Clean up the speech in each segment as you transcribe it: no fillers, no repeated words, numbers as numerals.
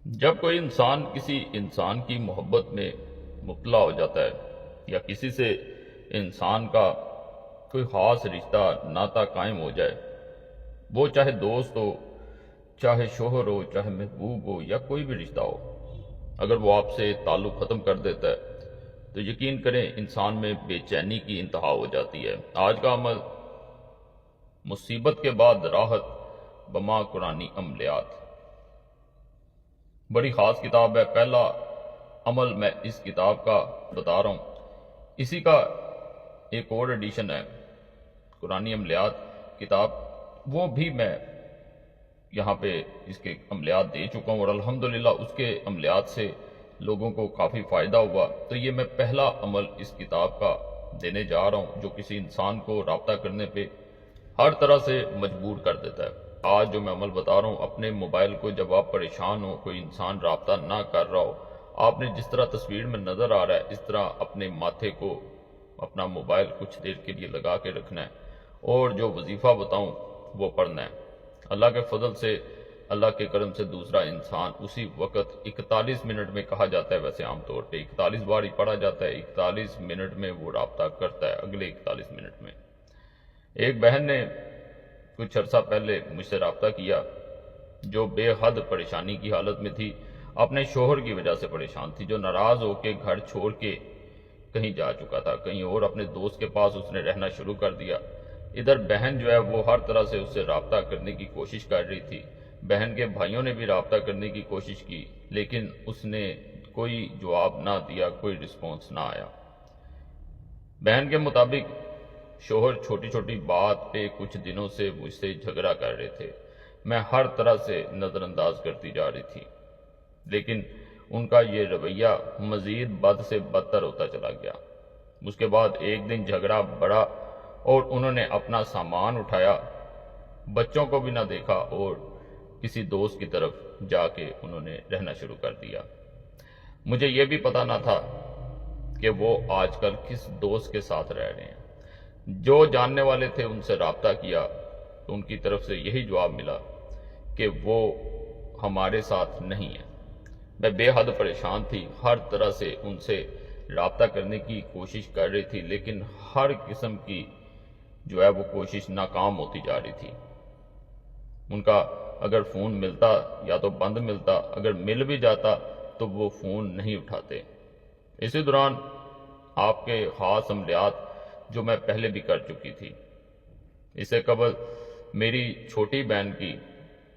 جب کوئی انسان کسی انسان کی محبت میں مبتلا ہو جاتا ہے یا کسی سے انسان کا کوئی خاص رشتہ ناتا قائم ہو جائے، وہ چاہے دوست ہو، چاہے شوہر ہو، چاہے محبوب ہو یا کوئی بھی رشتہ ہو، اگر وہ آپ سے تعلق ختم کر دیتا ہے تو یقین کریں انسان میں بے چینی کی انتہا ہو جاتی ہے۔ آج کا عمل مصیبت کے بعد راحت بما قرآنی عملیات بڑی خاص کتاب ہے۔ پہلا عمل میں اس کتاب کا بتا رہا ہوں، اسی کا ایک اور ایڈیشن ہے قرآنی عملیات کتاب، وہ بھی میں یہاں پہ اس کے عملیات دے چکا ہوں اور الحمدللہ اس کے عملیات سے لوگوں کو کافی فائدہ ہوا۔ تو یہ میں پہلا عمل اس کتاب کا دینے جا رہا ہوں جو کسی انسان کو رابطہ کرنے پہ ہر طرح سے مجبور کر دیتا ہے۔ آج جو میں عمل بتا رہا ہوں، اپنے موبائل کو جب آپ پریشان ہو، کوئی انسان رابطہ نہ کر رہا ہو، آپ نے جس طرح تصویر میں نظر آ رہا ہے اس طرح اپنے ماتھے کو اپنا موبائل کچھ دیر کے لیے لگا کے رکھنا ہے اور جو وظیفہ بتاؤں وہ پڑھنا ہے۔ اللہ کے فضل سے، اللہ کے کرم سے دوسرا انسان اسی وقت 41 منٹ میں کہا جاتا ہے، ویسے عام طور پہ 41 بار ہی پڑھا جاتا ہے، 41 منٹ میں وہ رابطہ کرتا ہے، اگلے 41 منٹ میں۔ ایک بہن نے کچھ عرصہ پہلے مجھ سے رابطہ کیا جو بے حد پریشانی کی حالت میں تھی، اپنے شوہر کی وجہ سے پریشان تھی، جو ناراض ہو کے گھر چھوڑ کے کہیں جا چکا تھا، کہیں اور اپنے دوست کے پاس اس نے رہنا شروع کر دیا۔ ادھر بہن جو ہے وہ ہر طرح سے اس سے رابطہ کرنے کی کوشش کر رہی تھی، بہن کے بھائیوں نے بھی رابطہ کرنے کی کوشش کی لیکن اس نے کوئی جواب نہ دیا، کوئی رسپانس نہ آیا۔ بہن کے مطابق شوہر چھوٹی چھوٹی بات پہ کچھ دنوں سے مجھ سے جھگڑا کر رہے تھے، میں ہر طرح سے نظر انداز کرتی جا رہی تھی لیکن ان کا یہ رویہ مزید بد سے بدتر ہوتا چلا گیا۔ اس کے بعد ایک دن جھگڑا بڑھا اور انہوں نے اپنا سامان اٹھایا، بچوں کو بھی نہ دیکھا اور کسی دوست کی طرف جا کے انہوں نے رہنا شروع کر دیا۔ مجھے یہ بھی پتا نہ تھا کہ وہ آج کل کس دوست کے ساتھ رہ رہے ہیں۔ جو جاننے والے تھے ان سے رابطہ کیا تو ان کی طرف سے یہی جواب ملا کہ وہ ہمارے ساتھ نہیں ہیں۔ میں بے حد پریشان تھی، ہر طرح سے ان سے رابطہ کرنے کی کوشش کر رہی تھی لیکن ہر قسم کی جو ہے وہ کوشش ناکام ہوتی جا رہی تھی۔ ان کا اگر فون ملتا یا تو بند ملتا، اگر مل بھی جاتا تو وہ فون نہیں اٹھاتے۔ اسی دوران آپ کے خاص عملیات جو میں پہلے بھی کر چکی تھی، اس سے قبل میری چھوٹی بہن کی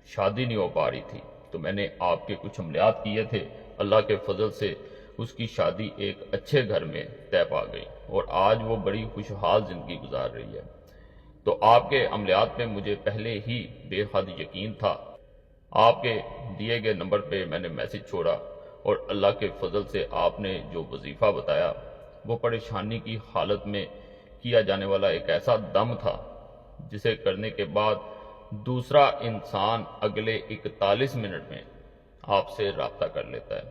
شادی نہیں ہو پا رہی تھی تو میں نے آپ کے کچھ عملیات کیے تھے، اللہ کے فضل سے اس کی شادی ایک اچھے گھر میں طے پا گئی اور آج وہ بڑی خوشحال زندگی گزار رہی ہے۔ تو آپ کے عملیات پہ مجھے پہلے ہی بے حد یقین تھا۔ آپ کے دیے گئے نمبر پہ میں نے میسج چھوڑا اور اللہ کے فضل سے آپ نے جو وظیفہ بتایا وہ پریشانی کی حالت میں کیا جانے والا ایک ایسا دم تھا جسے کرنے کے بعد دوسرا انسان اگلے 41 منٹ میں آپ سے رابطہ کر لیتا ہے۔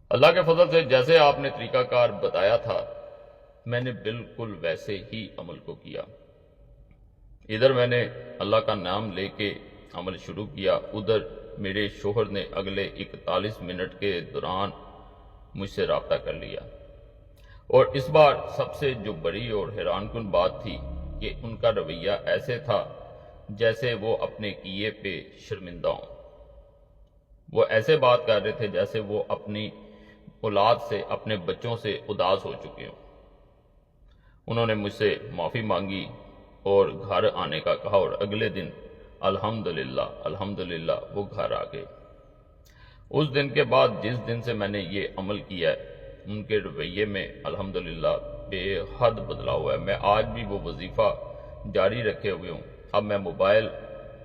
اللہ کے فضل سے جیسے آپ نے طریقہ کار بتایا تھا میں نے بالکل ویسے ہی عمل کو کیا۔ ادھر میں نے اللہ کا نام لے کے عمل شروع کیا، ادھر میرے شوہر نے اگلے 41 منٹ کے دوران مجھ سے رابطہ کر لیا۔ اور اس بار سب سے جو بڑی اور حیران کن بات تھی کہ ان کا رویہ ایسے تھا جیسے وہ اپنے کیے پہ شرمندہ ہوں۔ وہ ایسے بات کر رہے تھے جیسے وہ اپنی اولاد سے، اپنے بچوں سے اداس ہو چکے ہوں۔ انہوں نے مجھ سے معافی مانگی اور گھر آنے کا کہا اور اگلے دن الحمدللہ وہ گھر آ گئے۔ اس دن کے بعد جس دن سے میں نے یہ عمل کیا ہے ان کے رویے میں الحمدللہ بے حد بدلاؤ ہوا ہے۔ میں آج بھی وہ وظیفہ جاری رکھے ہوئے ہوں۔ اب میں موبائل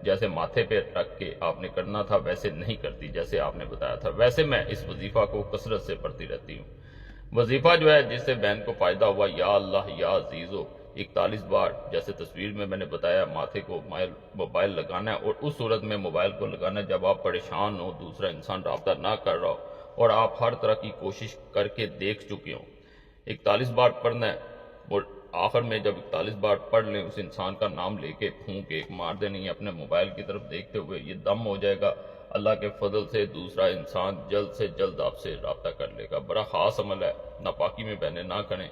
جیسے ماتھے پہ رکھ کے آپ نے کرنا تھا ویسے نہیں کرتی، جیسے آپ نے بتایا تھا ویسے میں اس وظیفہ کو کثرت سے پڑھتی رہتی ہوں۔ وظیفہ جو ہے جس سے بہن کو فائدہ ہوا، یا اللہ یا عزیزو، 41 بار جیسے تصویر میں نے بتایا ماتھے کو موبائل لگانا ہے اور اس صورت میں موبائل کو لگانا ہے جب آپ پریشان ہو، دوسرا انسان رابطہ نہ کر رہا ہو اور آپ ہر طرح کی کوشش کر کے دیکھ چکے ہوں۔ 41 بار پڑھنا ہے اور آخر میں جب 41 بار پڑھ لیں اس انسان کا نام لے کے پھونک ایک مار دینی ہے اپنے موبائل کی طرف دیکھتے ہوئے، یہ دم ہو جائے گا۔ اللہ کے فضل سے دوسرا انسان جلد سے جلد آپ سے رابطہ کر لے گا۔ بڑا خاص عمل ہے، ناپاکی میں بہنیں نہ کریں۔